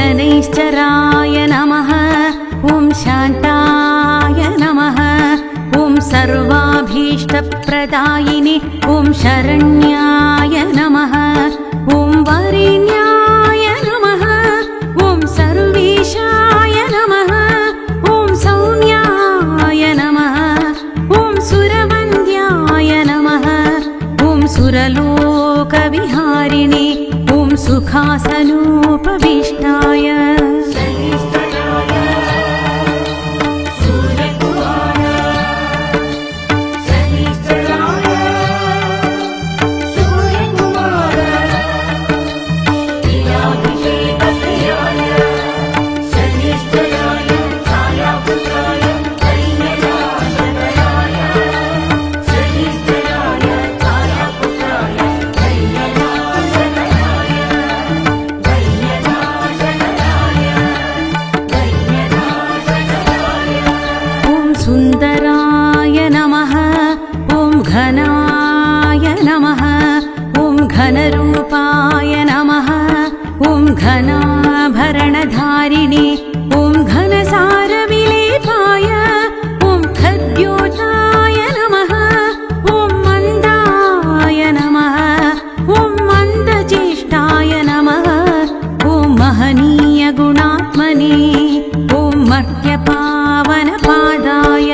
शनैश्चराय नमः। ॐ शान्ताय नमः। ॐ सर्वाभीष्टप्रदायिने ॐ शरण्याय नमः। ॐ वरेण्याय नमः। ॐ सर्वेशाय नमः। ॐ सौम्याय नमः। ॐ सुरवन्द्याय नमः। ॐ सुरलोकविहारिणे ॐ सुखासनोपविष्टाय सुन्दराय नमः। ॐ घनाय नमः। ॐ घनरूपाय नमः। ॐ घनाभरणधारिणे ॐ घनसारविलेपाय ॐ खद्योताय नमः। ॐ मन्दाय नमः। ॐ मन्दचेष्टाय नमः। ॐ महनीयगुणात्मने ॐ मर्त्यपावनपादाय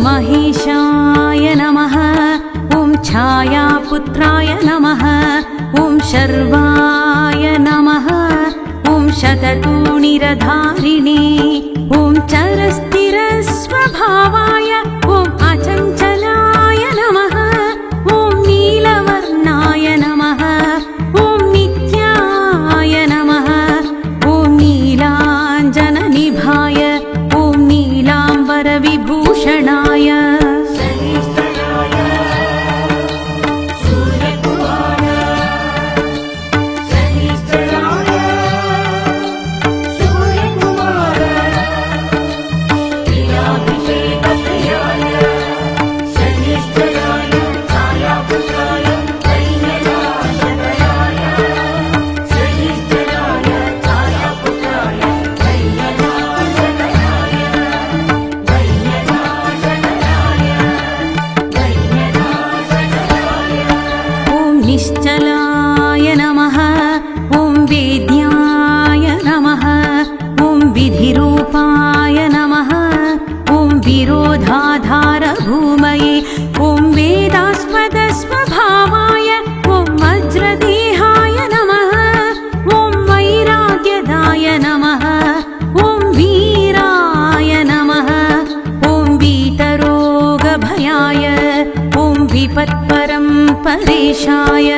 महेशाय नमः। ॐ छायापुत्राय नमः। ॐ शर्वाय नमः। ॐ शततूणिरधारिणे ॐ चरस्थिरस्वभावाय ॐ अचञ्चलाय नमः। ॐ नीलवर्णाय नमः। ॐ नित्याय नमः। ॐ नीलाञ्जननिभाय ॐ नीलाम्बरविभूषणाय निश्चलाय नमः। ॐ वेद्याय नमः। ॐ विधिरूपाय नमः। ॐ विरोधाधारभूमये ॐ वेदास्पदस्वभावाय ॐ वज्रदेहाय नमः। ॐ वैराग्यदाय नमः। ॐ वीराय नमः। ॐ वीतरोगभयाय ॐ विपत्परं परेशाय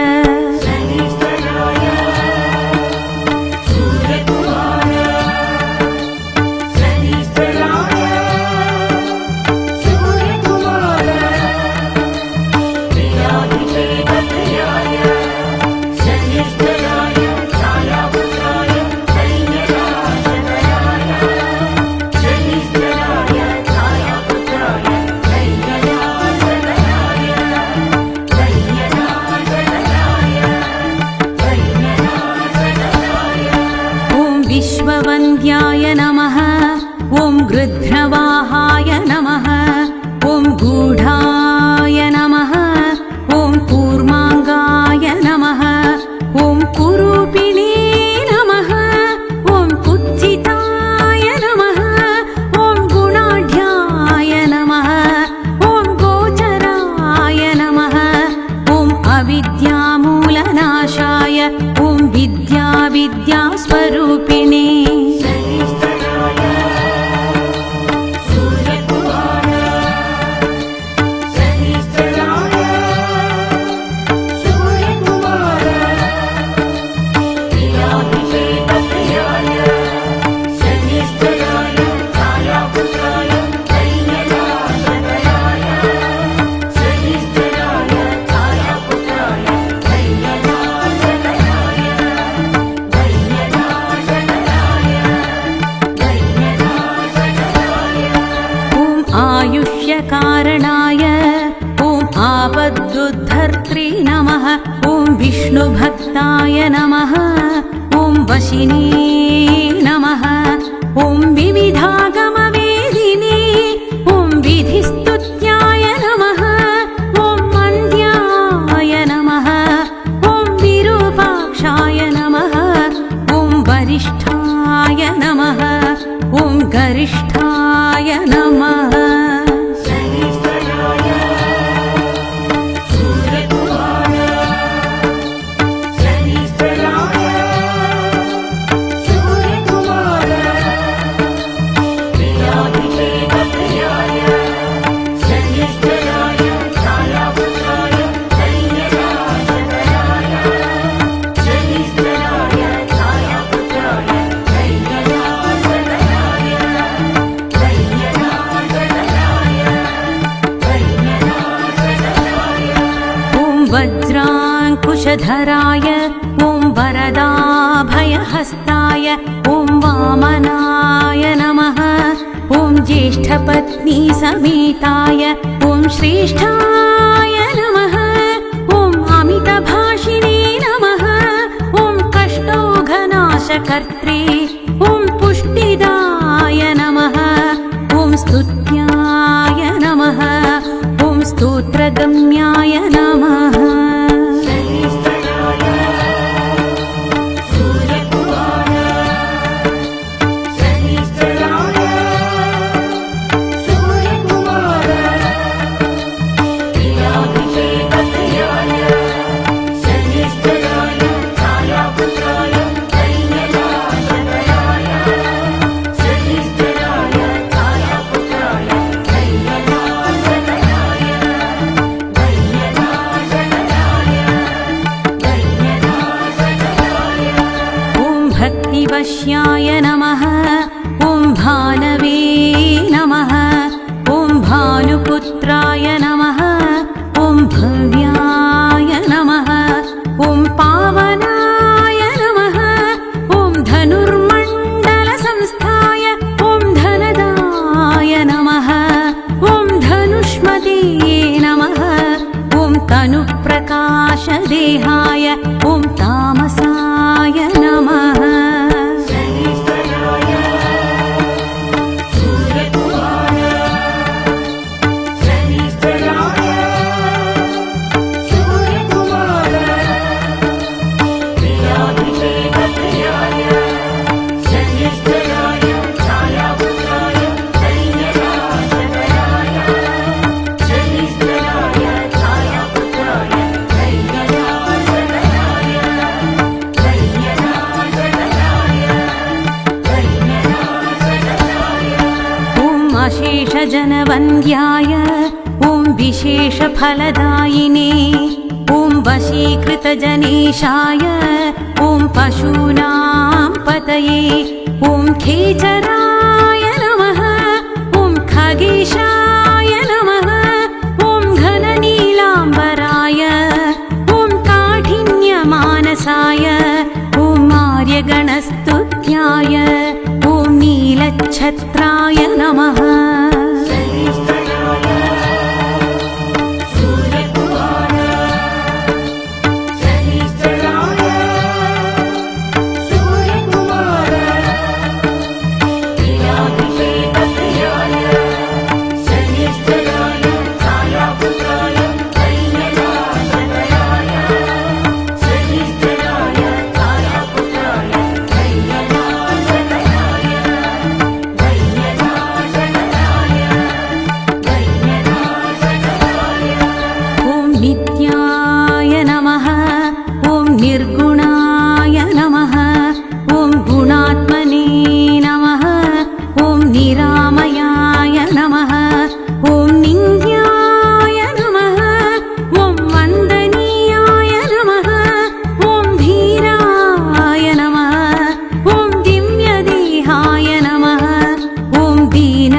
विश्ववन्द्याय नमः। ॐ गृध्रवाहाय नमः। ॐ गूढाय नमः। ॐ कूर्माङ्गाय नमः। ॐ कुरूपिणे नमः। ॐ कुत्सिताय नमः। ॐ गुणाढ्याय नमः। ॐ गोचराय नमः। ॐ अविद्यामूलनाशाय ॐ विद्यास्वरूपिणे हस्ताय नमः ॐ वशिने नमः ॐ विविधागमवेदिने ॐ विधिस्तुत्याय नमः ॐ मन्द्याय नमः ॐ विरूपाक्षाय नमः ॐ वरिष्ठाय नमः ॐ गरिष्ठाय नमः वज्राङ्कुशधराय ॐ वरदाभयहस्ताय ॐ वामनाय नमः ॐ ज्येष्ठपत्नीसमेताय ॐ श्रेष्ठाय नमः ॐ अमितभाषिणे नमः ॐ कष्टौघनाशकर्त्रे ॐ पुष्टिदाय नमः ॐ स्तुत्याय नमः ॐ स्तोत्रगम्याय नमः भक्तिवश्याय नमः ॐ भानवे नमः ॐ भानुपुत्राय नमः ॐ भव्याय नमः ॐ पावनाय नमः ॐ धनुर्मण्डलसंस्थाय ॐ धनदाय नमः ॐ धनुष्मते नमः ॐ तनुप्रकाशदेहाय ॐ तामसाय नमः जनवन्द्याय ॐ विशेषफलदायिने ॐ वशीकृतजनेशाय ॐ पशूनां पतये ॐ खेचराय नमः ॐ खगेशाय नमः ॐ घननीलाम्बराय ॐ काठिन्यमानसाय ॐ आर्यगणस्तुत्याय ॐ नीलच्छत्राय नमः निर्गुणाय नमः ॐ गुणात्मने नमः ॐ निरामयाय नमः ॐ निन्द्याय नमः ॐ वन्दनीयाय नमः ॐ धीराय नमः ॐ दिव्यदेहाय नमः ॐ दीनार्तिहरणाय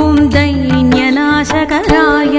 ॐ दैन्यनाशकराय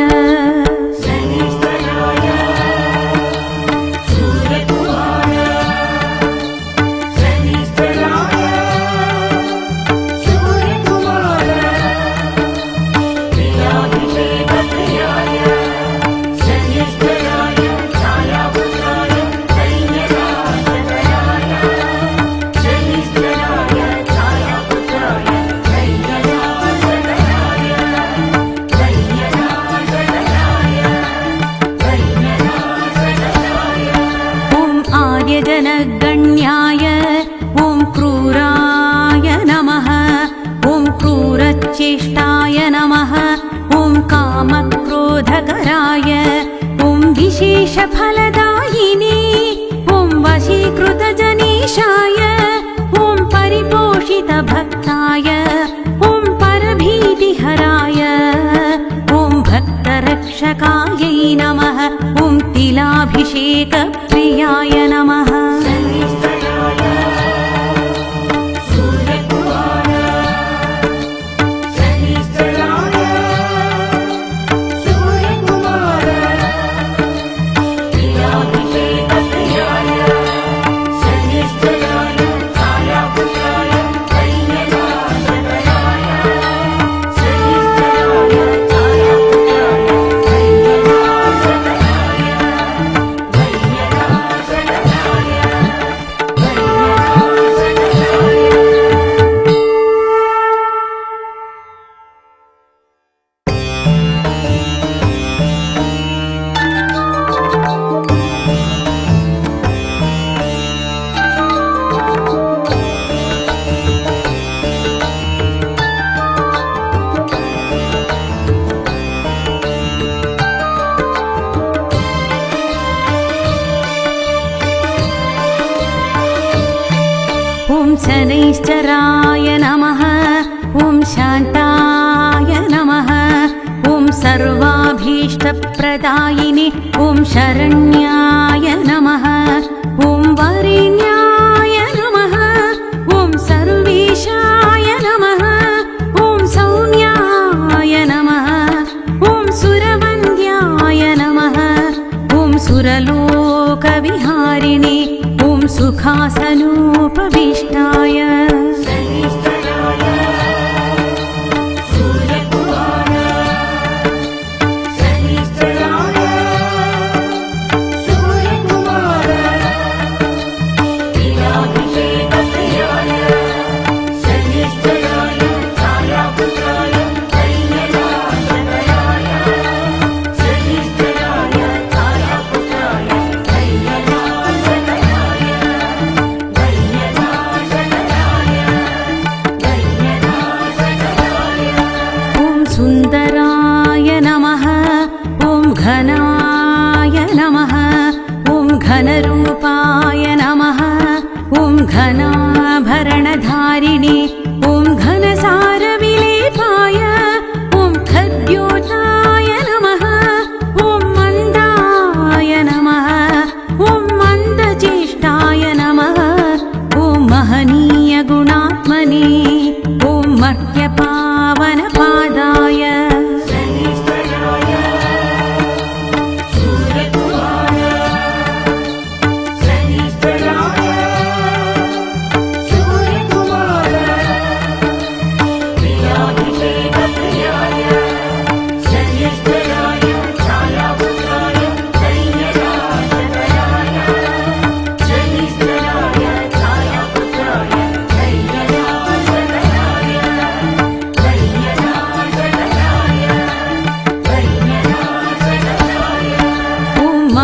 जनगण्याय ॐ क्रूराय नमः ॐ क्रूरचेष्टाय नमः ॐ कामक्रोधकराय ॐ विशेषफलदायिने ॐ वशीकृतजनेशाय ॐ परिपोषितभक्ताय ॐ परभीतिहराय ॐ भक्तरक्षकायै नमः ॐ तिलाभिषेकप्रियाय नमः ॐ शनैश्चराय नमः ॐ शान्ताय नमः ॐ सर्वाभीष्टप्रदायिने ॐ शरण्याय नमः ॐ वरेण्याय नमः ॐ सर्वेशाय नमः ॐ सौम्याय नमः ॐ सुरवन्द्याय नमः ॐ सुरलोकविहारिणे ॐ सुखासनोपविष्टाय सुन्दराय नमः ॐ घनाय नमः ॐ घनरूपाय नमः ॐ घनाभरणधारिणे ॐ घनसारविलेपाय ॐ खद्योताय नमः ॐ मन्दाय नमः ॐ मन्दचेष्टाय नमः ॐ महनीयगुणात्मने ॐ मर्त्यपावनपादाय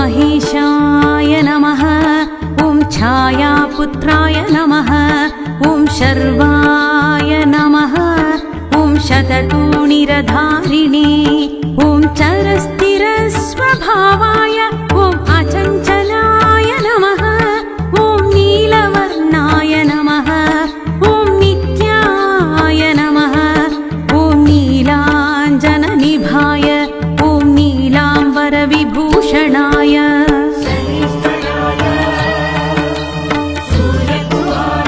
महेशाय नमः ॐ छायापुत्राय नमः ॐ शर्वाय नमः ॐ शततूणिरधारिणे ॐ चरस्थिरस्वभावाय ॐ अचञ्चलाय नमः ॐ नीलवर्णाय नमः ॐ नित्याय नमः ॐ नीलाञ्जननिभाय ॐ नीलाम्बरविभूषणाय सूर्यकुमार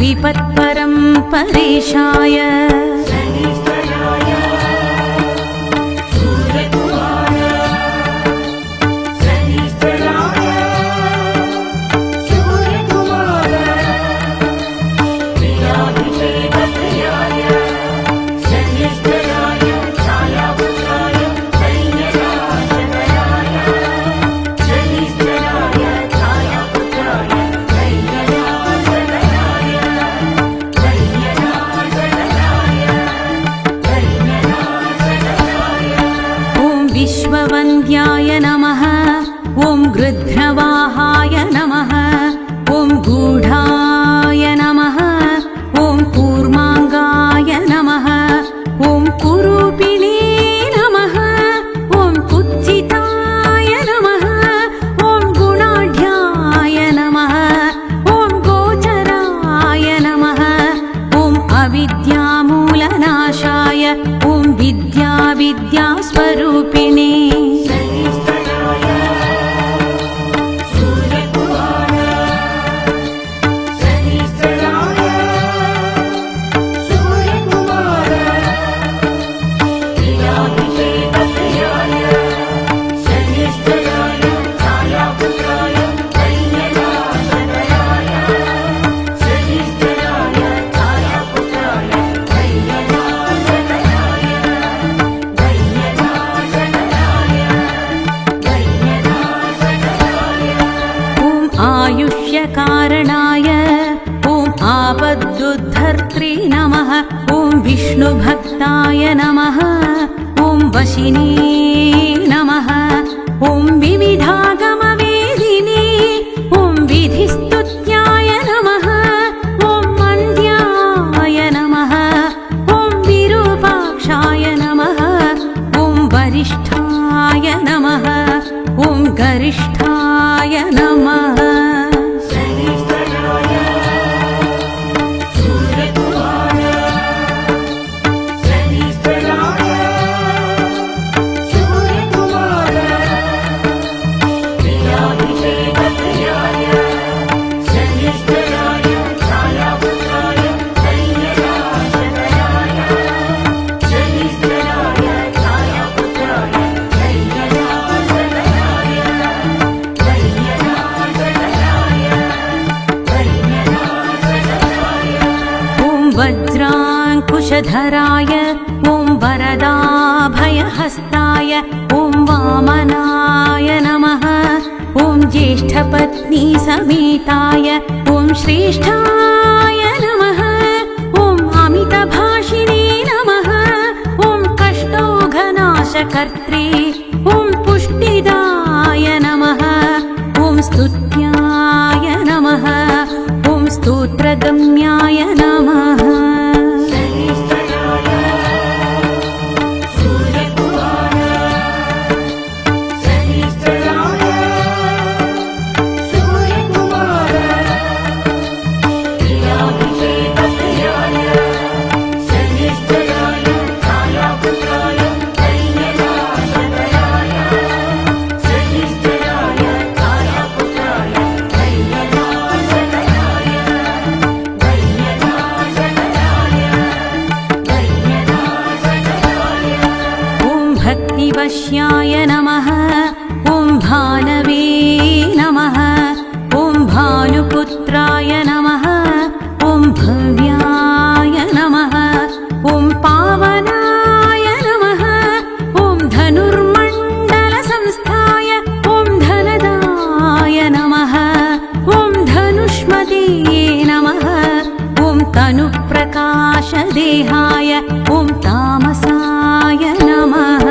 विपत्परं परेशाय विश्ववन्द्याय नमः। ॐ गृध्रवाहाय नमः। ॐ गूढाय नमः। ॐ कूर्माङ्गाय नमः। ॐ कुरूपिणे नमः। ॐ कुत्सिताय नमः। ॐ गुणाढ्याय नमः। ॐ गोचराय नमः। ॐ अविद्यामूलनाशाय ॐ विद्यास्वरूपिणे आयुष्यकारणाय ॐ आपदुद्धर्त्रे नमः। ॐ विष्णुभक्ताय नमः। ॐ वशिने नमः। ॐ विविधागमवेदिने ॐ विधिस्तुत्याय नमः। ॐ मन्द्याय नमः। ॐ विरूपाक्षाय नमः। ॐ वरिष्ठाय नमः। ॐ गरिष्ठाय नमः। वज्राङ्कुशधराय ॐ वरदाभयहस्ताय ॐ वामनाय नमः। ॐ ज्येष्ठपत्नी समेताय ॐ श्रेष्ठाय नमः। ॐ अमितभाषिणे नमः। ॐ कष्टौघनाशकर्त्रे ॐ पुष्टिदाय नमः। ॐ स्तुत्याय नमः। ॐ स्तोत्रगम्याय नमः। भक्तिवश्याय नमः। ॐ भानवे नमः। ॐ भानुपुत्राय नमः। ॐ भव्याय नमः। ॐ पावनाय नमः। ॐ धनुर्मण्डलसंस्थाय ॐ धनदाय नमः। ॐ धनुष्मते नमः। ॐ तनुप्रकाशदेहाय ॐ तामसाय नमः।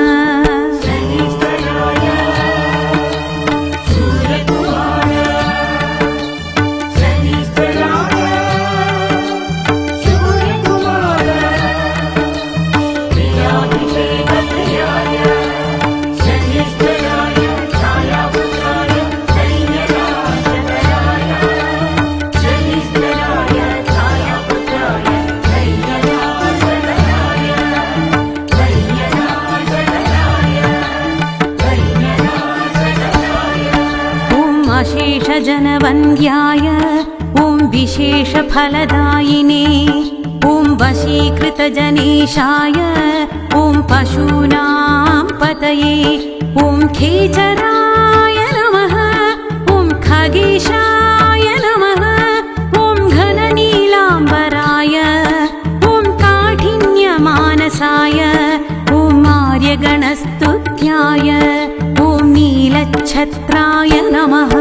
जनवन्द्याय ॐ विशेषफलदायिने ॐ वशीकृतजनेशाय ॐ पशूनां पतये ॐ खेचराय नमः ॐ खगेशाय नमः ॐ घननीलाम्बराय ॐ काठिन्यमानसाय ॐ आर्यगणस्तुत्याय ॐ नीलच्छत्राय नमः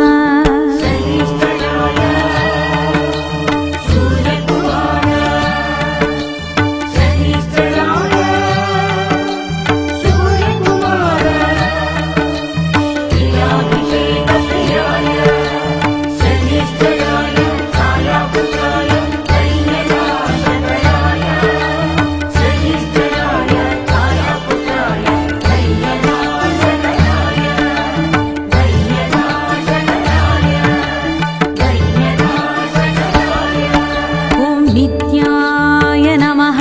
नित्याय नमः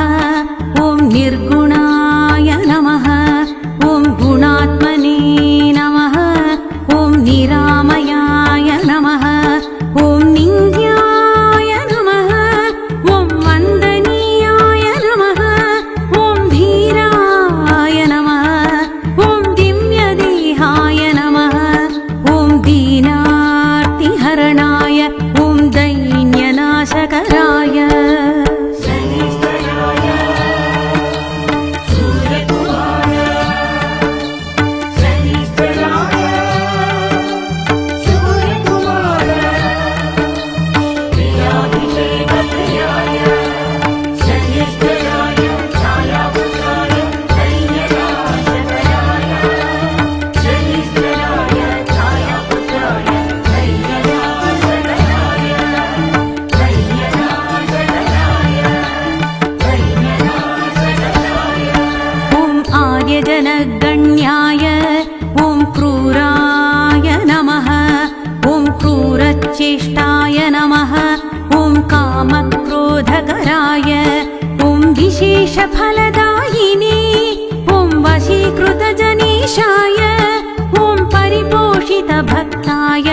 ॐ निर्गुणाय नमः ॐ गुणात्मने नमः ॐ निरामयाय नमः ॐ निन्द्याय नमः ॐ वन्दनीयाय नमः ॐ धीराय नमः ॐ दिव्यदेहाय नमः ॐ दीनार्तिहरणाय ॐ दैन्यनाशकराय जनगण्याय ॐ क्रूराय नमः ॐ क्रूरचेष्टाय नमः ॐ कामक्रोधकराय ॐ विशेषफलदायिने ॐ वशीकृतजनेशाय ॐ परिपोषितभक्ताय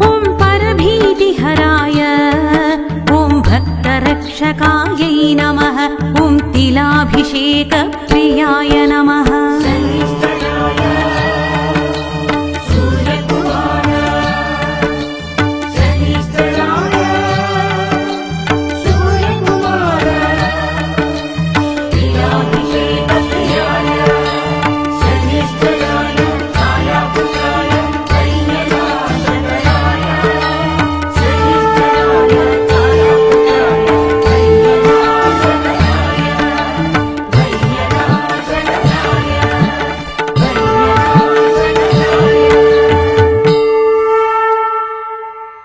ॐ परभीतिहराय ॐ भक्तरक्षकायै नमः ॐ तिलाभिषेक